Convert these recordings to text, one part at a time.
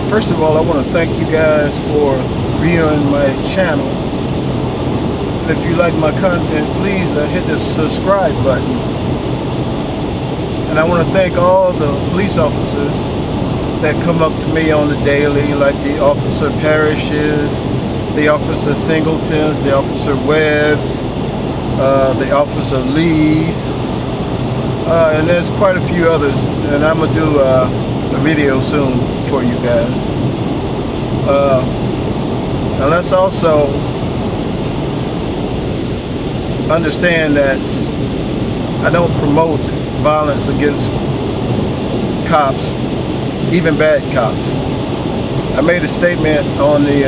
First of all, I want to thank you guys for viewing my channel. And if you like my content, please hit the subscribe button. And I want to thank all the police officers that come up to me on the daily, like the Officer Parishes, the Officer Singletons, the Officer Webbs, the Officer Lees, and there's quite a few others. And I'm going to do a video soon for you guys. And let's also understand that I don't promote violence against cops, even bad cops. I made a statement on the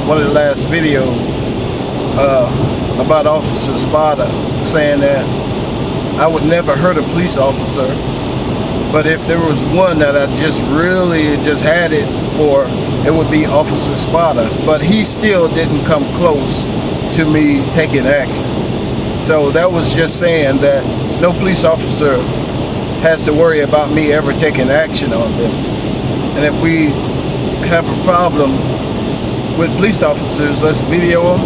one of the last videos about Officer Spada, saying that I would never hurt a police officer, but if there was one that I just had it for, it would be Officer Spada. But he still didn't come close to me taking action. So that was just saying that no police officer has to worry about me ever taking action on them. And if we have a problem with police officers, let's video them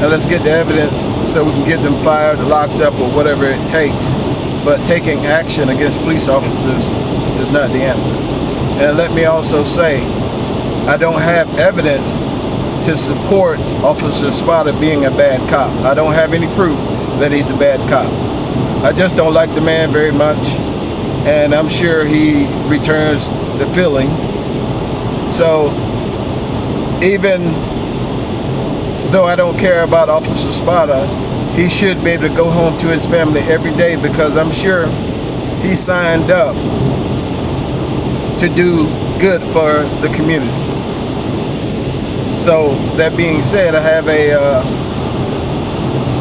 and let's get the evidence so we can get them fired or locked up or whatever it takes. But taking action against police officers is not the answer. And let me also say, I don't have evidence to support Officer Spada being a bad cop. I don't have any proof that he's a bad cop. I just don't like the man very much, and I'm sure he returns the feelings. So even though I don't care about Officer Spada, he should be able to go home to his family every day, because I'm sure he signed up to do good for the community. So that being said, I have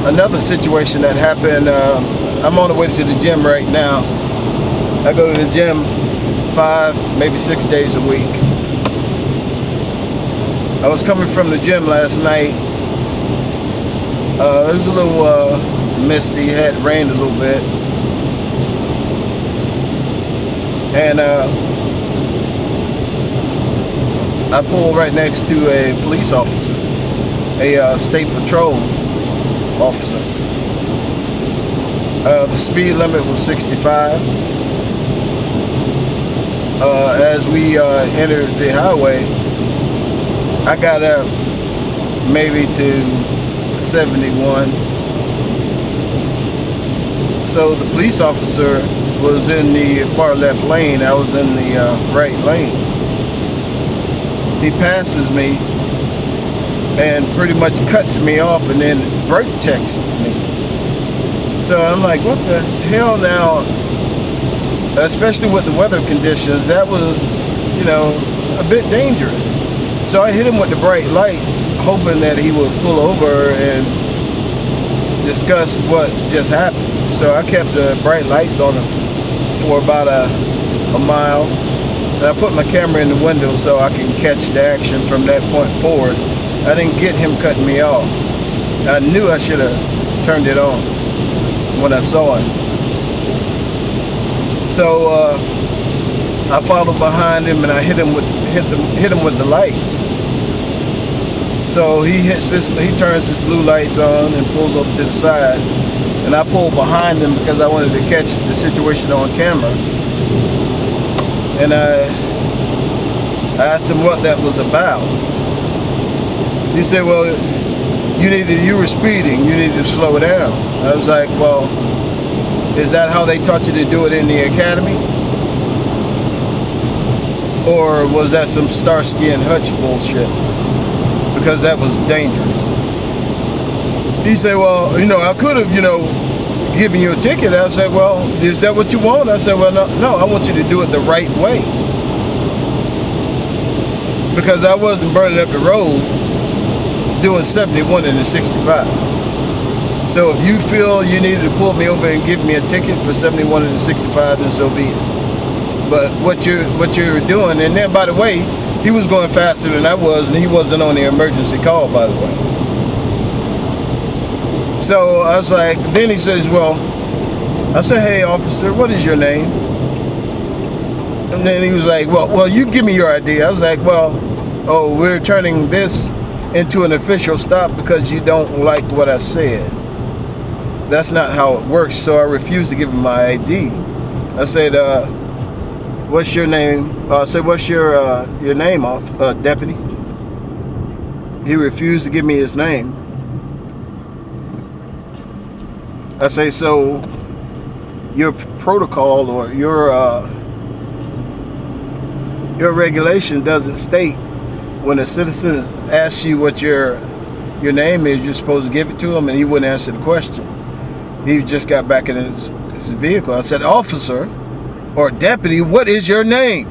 another situation that happened. I'm on the way to the gym right now. I go to the gym 5, maybe 6 days a week. I was coming from the gym last night. It was a little misty, had rained a little bit. And I pulled right next to a police officer, a state patrol officer. The speed limit was 65. As we entered the highway, I got up maybe to 71. So the police officer was in the far left lane. I was in the right lane. He passes me and pretty much cuts me off and then brake checks me. So I'm like, what the hell now? Especially with the weather conditions, that was, a bit dangerous. So I hit him with the bright lights, hoping that he would pull over and discuss what just happened. So I kept the bright lights on him for about a mile. And I put my camera in the window so I can catch the action from that point forward. I didn't get him cutting me off. I knew I should have turned it on when I saw him. So I followed behind him and I hit him with the lights. So he turns his blue lights on and pulls over to the side, and I pulled behind him because I wanted to catch the situation on camera. And I asked him what that was about. He said, well, you were speeding, you needed to slow down. I was like, well, is that how they taught you to do it in the academy? Or was that some Starsky and Hutch bullshit? Because that was dangerous. He said, well, I could have, given you a ticket. I said, well, is that what you want? I said, well, no, I want you to do it the right way. Because I wasn't burning up the road doing 71 and 65. So if you feel you needed to pull me over and give me a ticket for 71 and 65, then so be it. But what you're doing, and then by the way, he was going faster than I was, and he wasn't on the emergency call, by the way. So I was like, then he says, well, I said, hey officer, what is your name? And then he was like, well, you give me your ID. I was like, well, oh, we're turning this into an official stop because you don't like what I said. That's not how it works. So I refused to give him my ID. I said, what's your name? I said, what's your name, deputy? He refused to give me his name. I say, so your protocol or your regulation doesn't state when a citizen asks you what your name is, you're supposed to give it to him, and he wouldn't answer the question. He just got back in his vehicle. I said, officer or deputy, what is your name?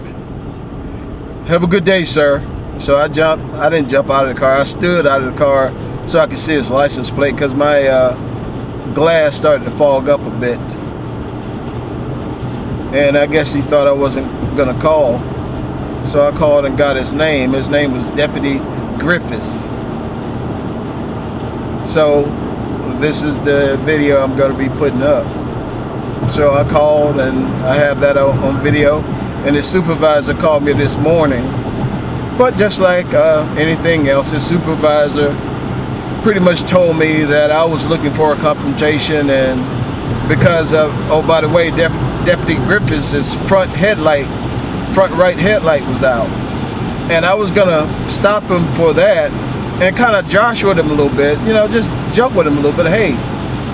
Have a good day, sir. So I didn't jump out of the car. I stood out of the car so I could see his license plate because my glass started to fog up a bit. And I guess he thought I wasn't gonna call. So I called and got his name. His name was Deputy Griffis. So this is the video I'm gonna be putting up. So I called and I have that on video. And the supervisor called me this morning. But just like anything else, the supervisor pretty much told me that I was looking for a confrontation, and because of, oh, by the way, Deputy Griffis' front right headlight was out. And I was gonna stop him for that and kind of josh with him a little bit, you know, just joke with him a little bit. Hey,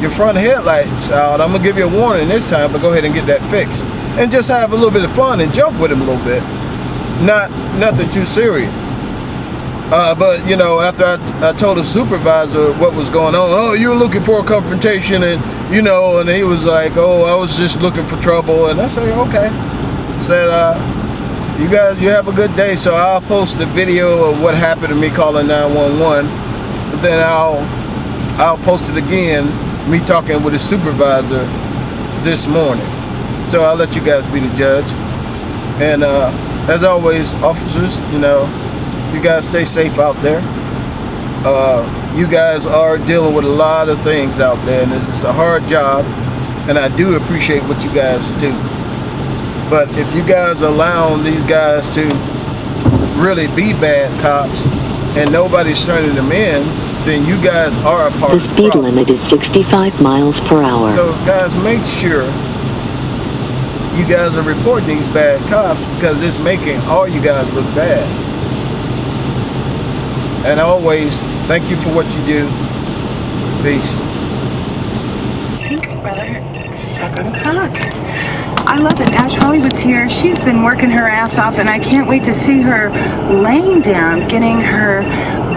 your front headlight's out. I'm gonna give you a warning this time, but go ahead and get that fixed. And just have a little bit of fun and joke with him a little bit. Nothing too serious. But, you know, after I told the supervisor what was going on, oh, you were looking for a confrontation, and, you know, and he was like, oh, I was just looking for trouble. And I said, okay. I said, you guys, you have a good day. So I'll post the video of what happened to me calling 911. Then I'll post it again, me talking with the supervisor this morning. So I'll let you guys be the judge. And as always, officers, you know, you guys stay safe out there. You guys are dealing with a lot of things out there, and it's a hard job, and I do appreciate what you guys do. But if you guys are allowing these guys to really be bad cops and nobody's turning them in, then you guys are a part of the problem. The speed limit is 65 miles per hour. So guys, make sure you guys are reporting these bad cops, because it's making all you guys look bad. And always, thank you for what you do. Peace. Brother, second cock. I love it. Ash Hollywood's here. She's been working her ass off, and I can't wait to see her laying down, getting her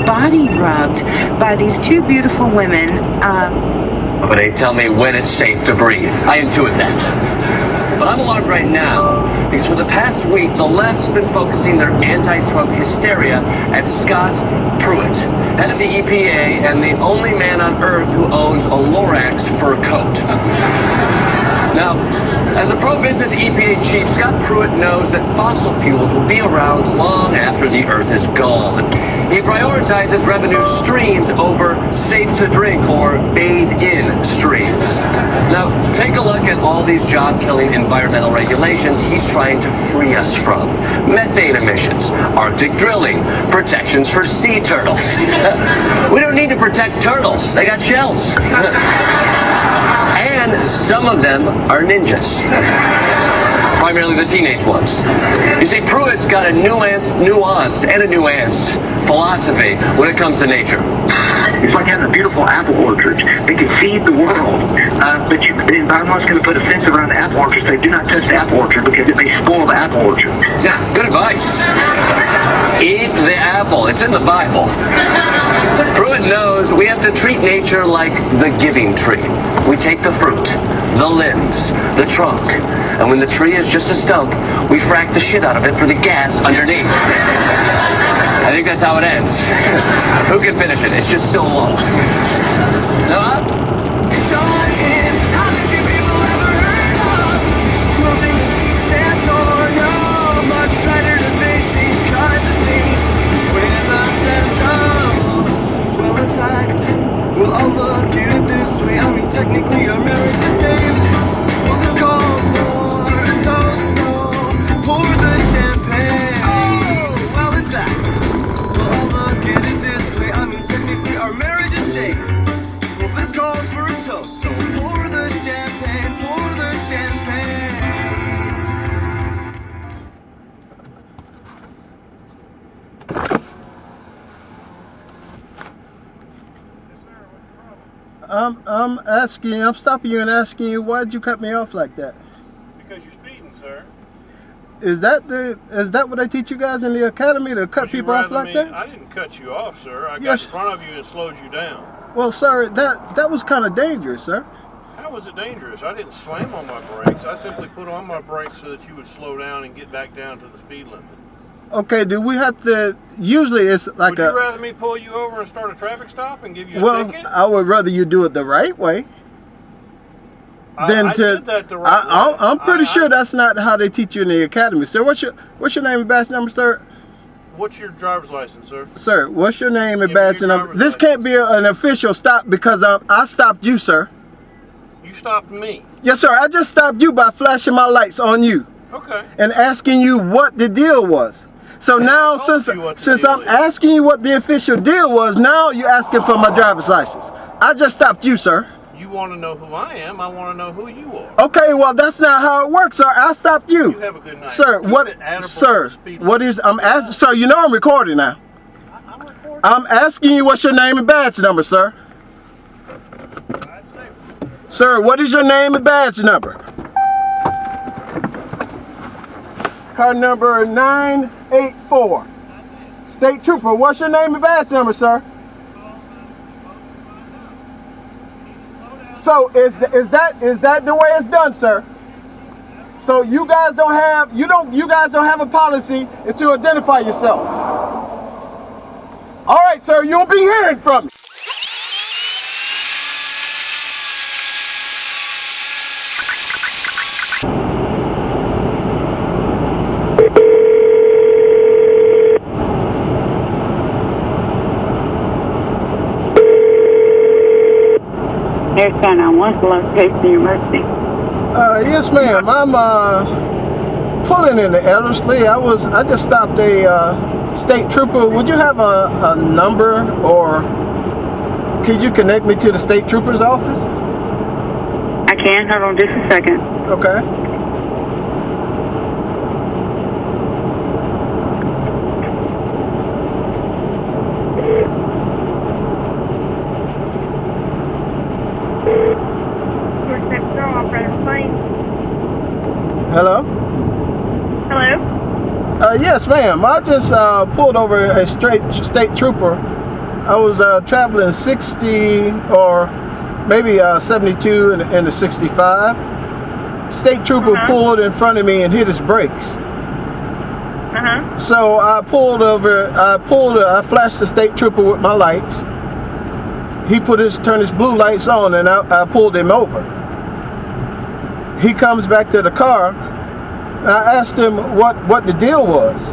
body rubbed by these two beautiful women. But they tell me when it's safe to breathe. I intuit that. But I'm alarmed right now because for the past week, the left's been focusing their anti-Trump hysteria at Scott Pruitt, head of the EPA and the only man on Earth who owns a Lorax fur coat. Now, as the pro-business EPA chief, Scott Pruitt knows that fossil fuels will be around long after the Earth is gone. He prioritizes revenue streams over safe-to-drink or bathe-in streams. Now, take a look at all these job-killing environmental regulations he's trying to free us from. Methane emissions, Arctic drilling, protections for sea turtles. We don't need to protect turtles. They got shells. And some of them are ninjas. Primarily the teenage ones. You see, Pruitt's got a nuanced philosophy when it comes to nature. It's like having a beautiful apple orchard. They can feed the world, but the environment's going to put a fence around the apple orchard. Say, do not touch the apple orchard because it may spoil the apple orchard. Yeah, good advice. Eat the apple. It's in the Bible. Pruitt knows we have to treat nature like the giving tree. We take the fruit, the limbs, the trunk, and when the tree is just a stump, we frack the shit out of it for the gas underneath. I think that's how it ends. Who can finish it? It's just so long. No? Well, I'll look at it this way. I mean, technically, our marriage is saved. Well, the call for so for the I'm stopping you and asking you, why'd you cut me off like that? Because you're speeding, sir. Is that what they teach you guys in the academy, to cut people off like that? I didn't cut you off, sir. I got Yes. in front of you and slowed you down. Well, sir, that was kind of dangerous, sir. How was it dangerous? I didn't slam on my brakes. I simply put on my brakes so that you would slow down and get back down to the speed limit. Okay, do we have to, usually it's like Would you rather me pull you over and start a traffic stop and give you a well, ticket? I would rather you do it the right way. I did that the right way. I'm pretty sure that's not how they teach you in the academy. Sir, what's your name and badge number, sir? What's your driver's license, sir? Sir, what's your name and Give me badge your number? driver's This can't be an official stop because I stopped you, sir. You stopped me. Yes, sir. I just stopped you by flashing my lights on you Okay. and asking you what the deal was. So now, told since you what the I'm deal is. asking you what the official deal was, now you're asking for my driver's license. I just stopped you, sir. You want to know who I am. I want to know who you are. Okay, well that's not how it works, sir. I stopped you. You have a good night. Sir, Keep what, it at or sir, below the speed what is, I'm asking, sir, you know I'm recording now. I'm recording. I'm asking you what's your name and badge number, sir. Sir, what is your name and badge number? Car number 984. State Trooper, what's your name and badge number, sir? So is that the way it's done, sir? So you guys don't have a policy to identify yourselves. All right, sir, you'll be hearing from me. Here's 911, location emergency. Yes, ma'am. I'm pulling into Ellerslie. I just stopped a state trooper. Would you have a number, or could you connect me to the state trooper's office? I can. Hold on just a second. Okay. Hello? Hello? Yes, ma'am. I just pulled over a state trooper. I was traveling 60 or maybe 72 in the 65. State trooper pulled in front of me and hit his brakes. So I pulled over. I flashed the state trooper with my lights. He turned his blue lights on, and I pulled him over. He comes back to the car, and I asked him what the deal was,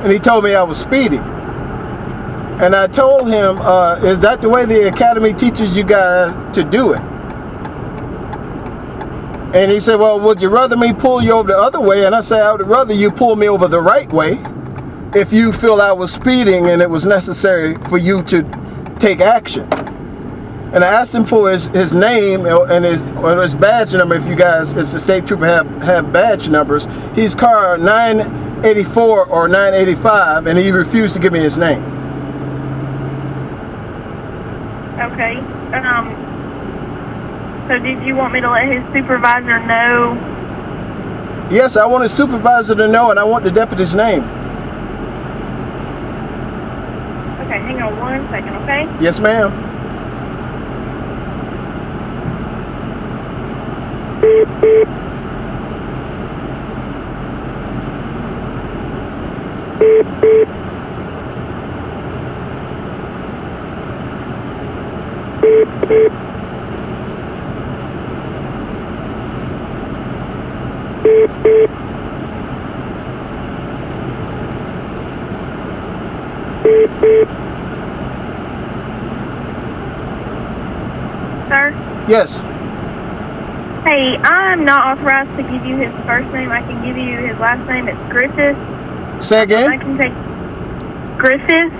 and he told me I was speeding. And I told him, is that the way the academy teaches you guys to do it? And he said, well, would you rather me pull you over the other way? And I said, I would rather you pull me over the right way if you feel I was speeding and it was necessary for you to take action. And I asked him for his name and his badge number. If the state trooper have badge numbers, he's car 984 or 985, and he refused to give me his name. Okay. So did you want me to let his supervisor know? Yes, I want his supervisor to know, and I want the deputy's name. Okay, hang on 1 second, okay? Yes, ma'am. Sir? Yes. Hey, I'm not authorized to give you his first name. I can give you his last name. It's Griffis. Say I again? can take Griffis.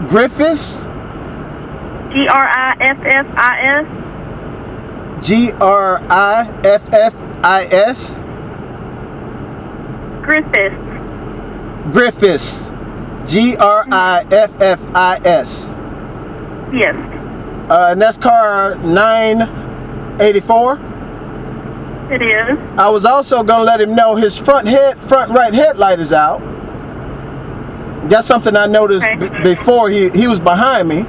Griffis? Griffis. Griffis? Griffis. Griffis. Griffis. Yes. And that's car 984. It is. I was also gonna let him know his front right headlight is out. That's something I noticed before he was behind me.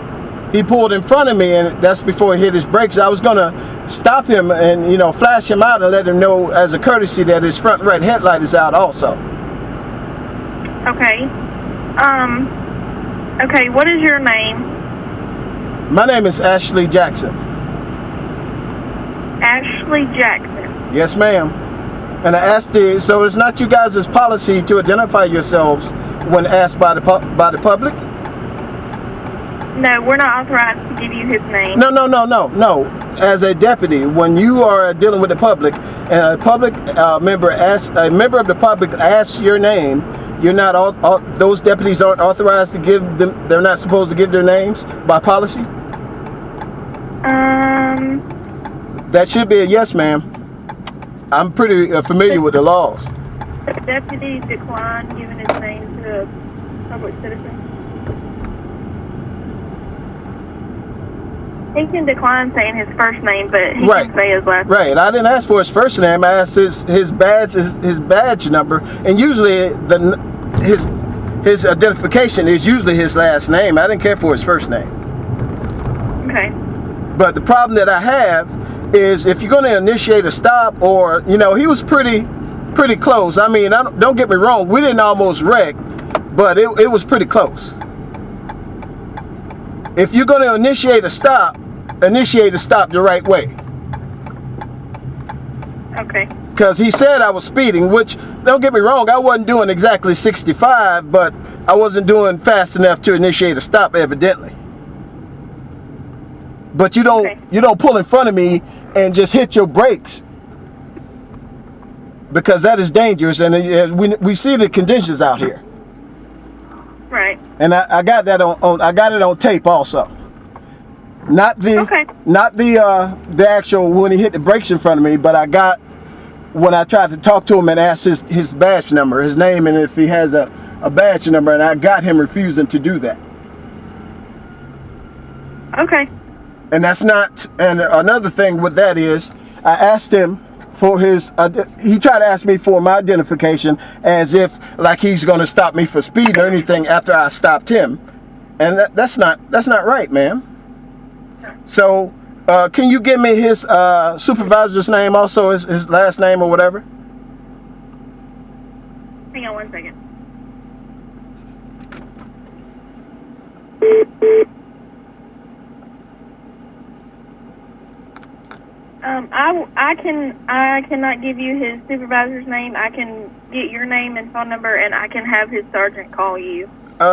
He pulled in front of me, and that's before he hit his brakes. I was gonna stop him and, you know, flash him out and let him know as a courtesy that his front right headlight is out also. Okay. Okay, what is your name? My name is Ashley Jackson. Ashley Jackson. Yes, ma'am. And I asked so it's not you guys' policy to identify yourselves when asked by the public? No, we're not authorized to give you his name. No. As a deputy, when you are dealing with the public, and a public member of the public asks your name, you're not those deputies aren't authorized to give them. They're not supposed to give their names by policy. That should be a yes, ma'am. I'm pretty familiar with the laws. The deputy declined giving his name to a public citizen. He can decline saying his first name, but he can say his last name. Right. I didn't ask for his first name. I asked his badge number, and usually his identification is usually his last name. I didn't care for his first name. Okay. But the problem that I have is if you're going to initiate a stop, or, you know, he was pretty close. I mean, don't get me wrong, we didn't almost wreck, but it was pretty close. If you're going to initiate a stop the right way. Okay. Because he said I was speeding, which, don't get me wrong, I wasn't doing exactly 65, but I wasn't doing fast enough to initiate a stop, evidently. But you don't pull in front of me and just hit your brakes, because that is dangerous, and we see the conditions out here. Right. And I got that I got it on tape also. Not the actual when he hit the brakes in front of me, but I got when I tried to talk to him and ask his badge number, his name, and if he has a badge number, and I got him refusing to do that. Okay. And that's not, and another thing with that is, I asked him for he tried to ask me for my identification as if like he's going to stop me for speed or anything after I stopped him. And that's not right, ma'am. So, can you give me his supervisor's name, also his last name or whatever? Hang on 1 second. I cannot give you his supervisor's name. I can get your name and phone number, and I can have his sergeant call you.